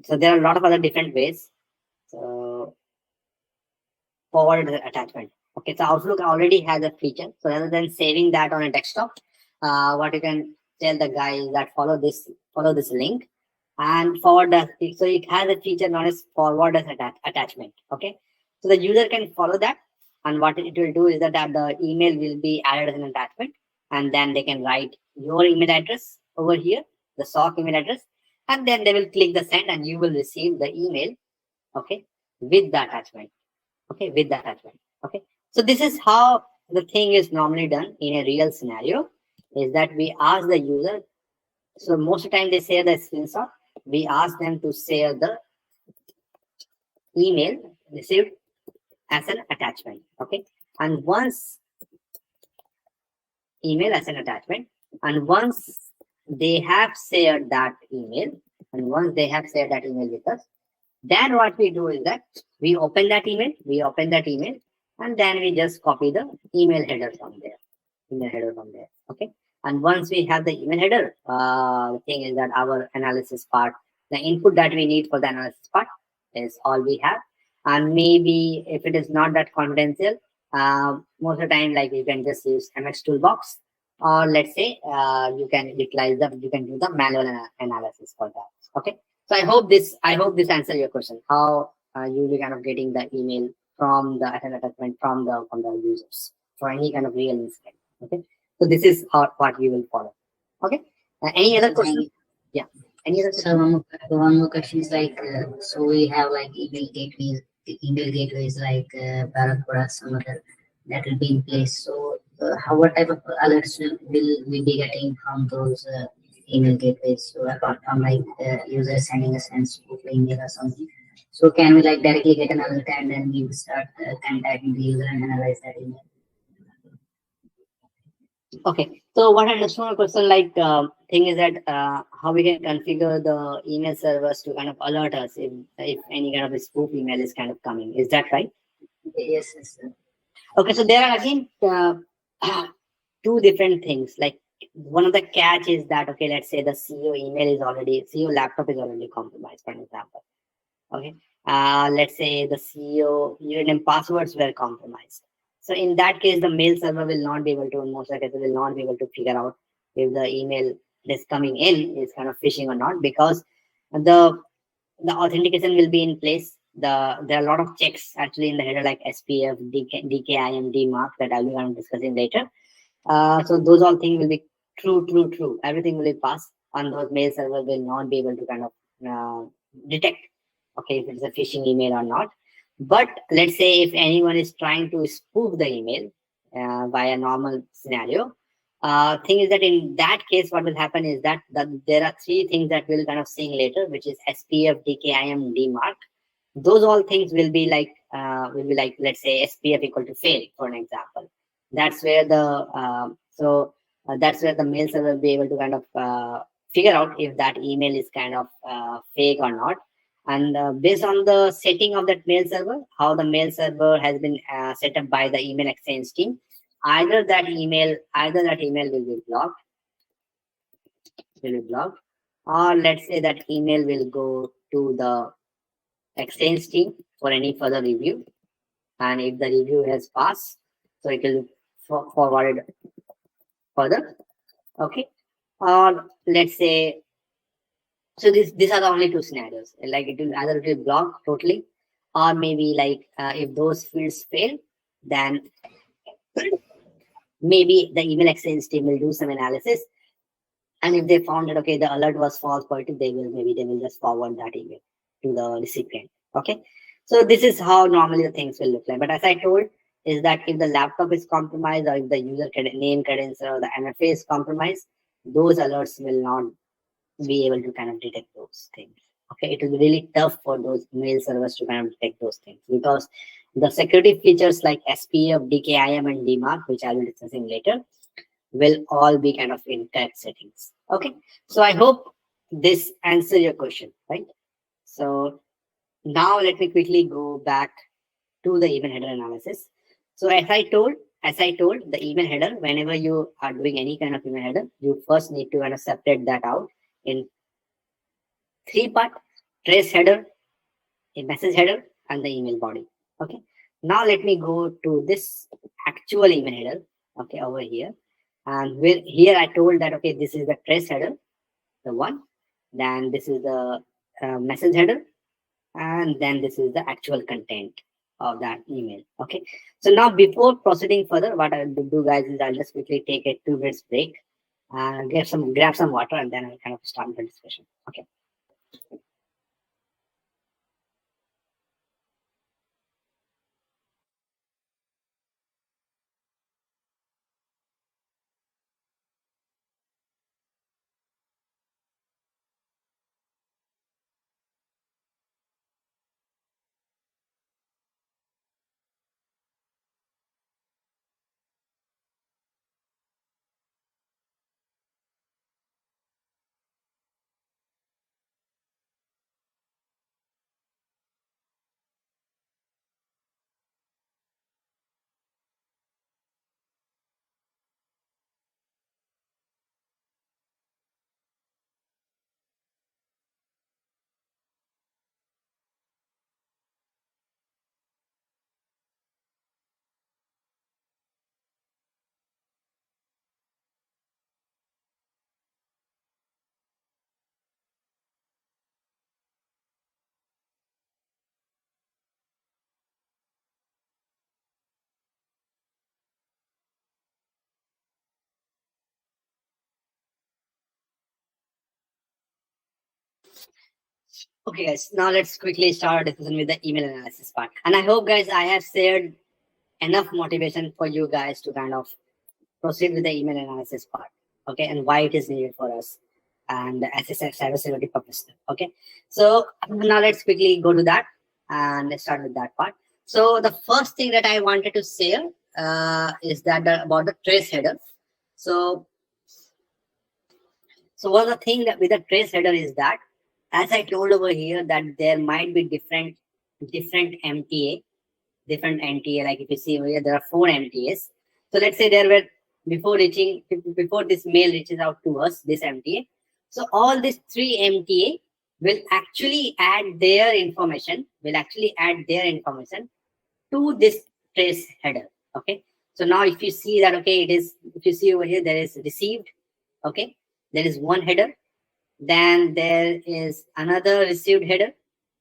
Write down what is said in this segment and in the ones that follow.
So there are a lot of other different ways. So forward attachment. Okay, so Outlook already has a feature. So rather than saving that on a desktop, what you can tell the guy is that follow this link and forward that. So it has a feature known as forward as attachment. Okay, so the user can follow that, and what it will do is that the email will be added as an attachment, and then they can write your email address over here, the SOC email address, and then they will click the send, and you will receive the email. Okay, with the attachment. Okay, with the attachment. Okay, so this is how the thing is normally done in a real scenario. Is that we ask the user. So most of the time they share the screenshot. We ask them to share the email received as an attachment. Okay, and once email as an attachment, and once they have shared that email, with us, then what we do is that we open that email, and then we just copy the email header from there. Okay, and once we have the email header, the thing is that our analysis part, the input that we need for the analysis part, is all we have. And maybe if it is not that confidential, most of the time, like, you can just use MX Toolbox, or let's say you can do the manual analysis for that. Okay, so I hope this answers your question. How you'll be kind of getting the email from the attachment from the users for any kind of real incident. Okay, so this is what we will follow. Okay, any other question? Yeah, any other So question? one more question is like, so we have like email gateways like Bharat or some other that will be in place. So what type of alerts will we be getting from those email gateways? So apart from like user sending us and spoof email or something. So can we like directly get an alert and then we will start contacting the user and analyze that email? Okay, so what I understand your question, like, thing is that how we can configure the email servers to kind of alert us if any kind of a spoof email is kind of coming. Is that right? Yes, yes, sir. Okay, so there are again two different things. Like, one of the catch is that, okay, let's say the CEO laptop is already compromised, for an example. Okay, let's say the CEO username passwords were compromised. So in that case, the mail server will not be able to, in most cases, will not be able to figure out if the email that's coming in is kind of phishing or not, because the authentication will be in place. There are a lot of checks actually in the header, like SPF, DKIM, DMARC, that I'll be kind of discussing later. So those all things will be true. Everything will be passed, and those mail server will not be able to kind of detect, okay, if it's a phishing email or not. But let's say if anyone is trying to spoof the email by a normal scenario, thing is that in that case, what will happen is that there are three things that we'll kind of seeing later, which is SPF, DKIM, DMARC. Those all things will be like let's say SPF equal to fail, for an example. That's where that's where the mail server will be able to kind of figure out if that email is kind of fake or not. And based on the setting of that mail server, how the mail server has been set up by the email exchange team, either that email will be blocked, or let's say that email will go to the exchange team for any further review. And if the review has passed, so it will forward further. Okay, or let's say, so these are the only two scenarios. Like, it will block totally, or maybe like if those fields fail, then maybe the email exchange team will do some analysis, and if they found that, okay, the alert was false positive, they will just forward that email to the recipient. Okay, so this is how normally the things will look like. But as I told, is that if the laptop is compromised, or if the user name credential or the MFA is compromised, those alerts will not be able to kind of detect those things. Okay, it will be really tough for those mail servers to kind of detect those things, because the security features like SPF, DKIM, and DMARC, which I will be discussing later, will all be kind of in correct settings. Okay, so I hope this answers your question, right? So now let me quickly go back to the email header analysis. So as I told, the email header, whenever you are doing any kind of email header, you first need to kind of separate that out in three parts. trace header, a message header, and the email body. Okay. Now let me go to this actual email header. Okay, over here. And here I told that, okay, this is the trace header, the one. Then this is the message header, and then this is the actual content of that email. Okay. So now before proceeding further, what I'll do, guys, is I'll just quickly take a 2 minutes break and grab some water, and then I'll kind of start the discussion. Okay. Okay, guys. Now let's quickly start our discussion with the email analysis part. And I hope, guys, I have shared enough motivation for you guys to kind of proceed with the email analysis part. Okay, and why it is needed for us, and as I said, cybersecurity purpose. Okay, so now let's quickly go to that and let's start with that part. So the first thing that I wanted to share is that about the trace header. So one of the thing that with the trace header is that, as I told over here, that there might be different MTA, different MTA. Like if you see over here, there are 4 MTAs. So let's say there were before this mail reaches out to us, this MTA. So all these 3 MTA will actually add their information. To this trace header. Okay. So now if you see that, okay, if you see over here, there is received. Okay. There is one header. Then there is another received header.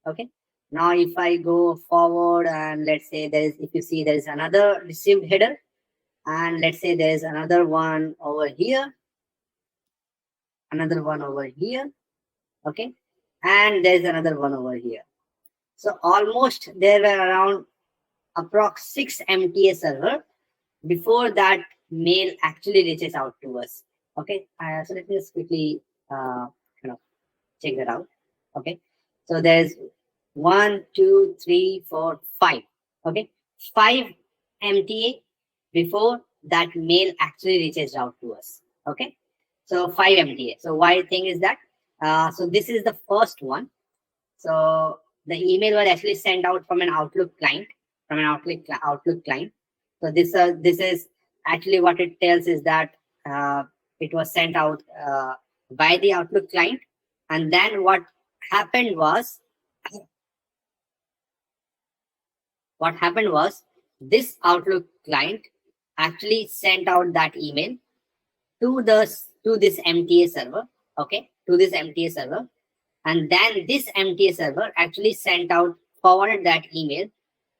Okay. Now if I go forward and let's say if you see there is another received header, and let's say there is another one over here, okay, and there is another one over here. So almost there were around approx 6 MTA server before that mail actually reaches out to us. Okay, so let me just quickly kind of check that out. Okay, so there's 1, 2, 3, 4, 5. Okay, 5 MTA before that mail actually reaches out to us. Okay, so 5 MTA. So why thing is that? So this is the first one. So the email was actually sent out from an Outlook client, Outlook client. So this is actually what it tells is that it was sent out by the Outlook client, and then what happened was this Outlook client actually sent out that email to this MTA server. Okay, to this MTA server, and then this MTA server actually forwarded that email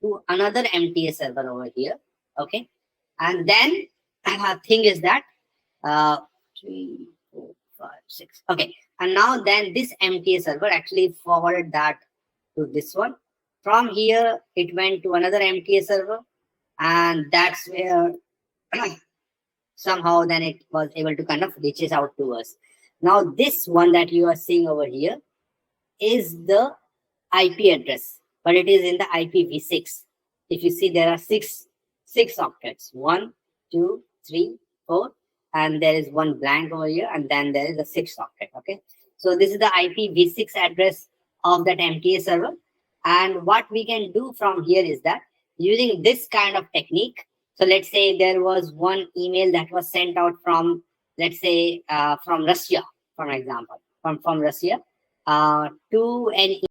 to another MTA server over here. Okay, and then thing is that 3, 4, 5, 6. Okay, and now then this MTA server actually forwarded that to this one. From here, it went to another MTA server, and that's where somehow then it was able to kind of reaches out to us. Now this one that you are seeing over here is the IP address, but it is in the IPv6. If you see, there are six sockets: 1, 2, 3, 4, and there is one blank over here, and then there is a 6th socket. Okay, so this is the IPv6 address of that MTA server. And what we can do from here is that using this kind of technique. So let's say there was one email that was sent out from, let's say, from Russia, for example, from Russia to an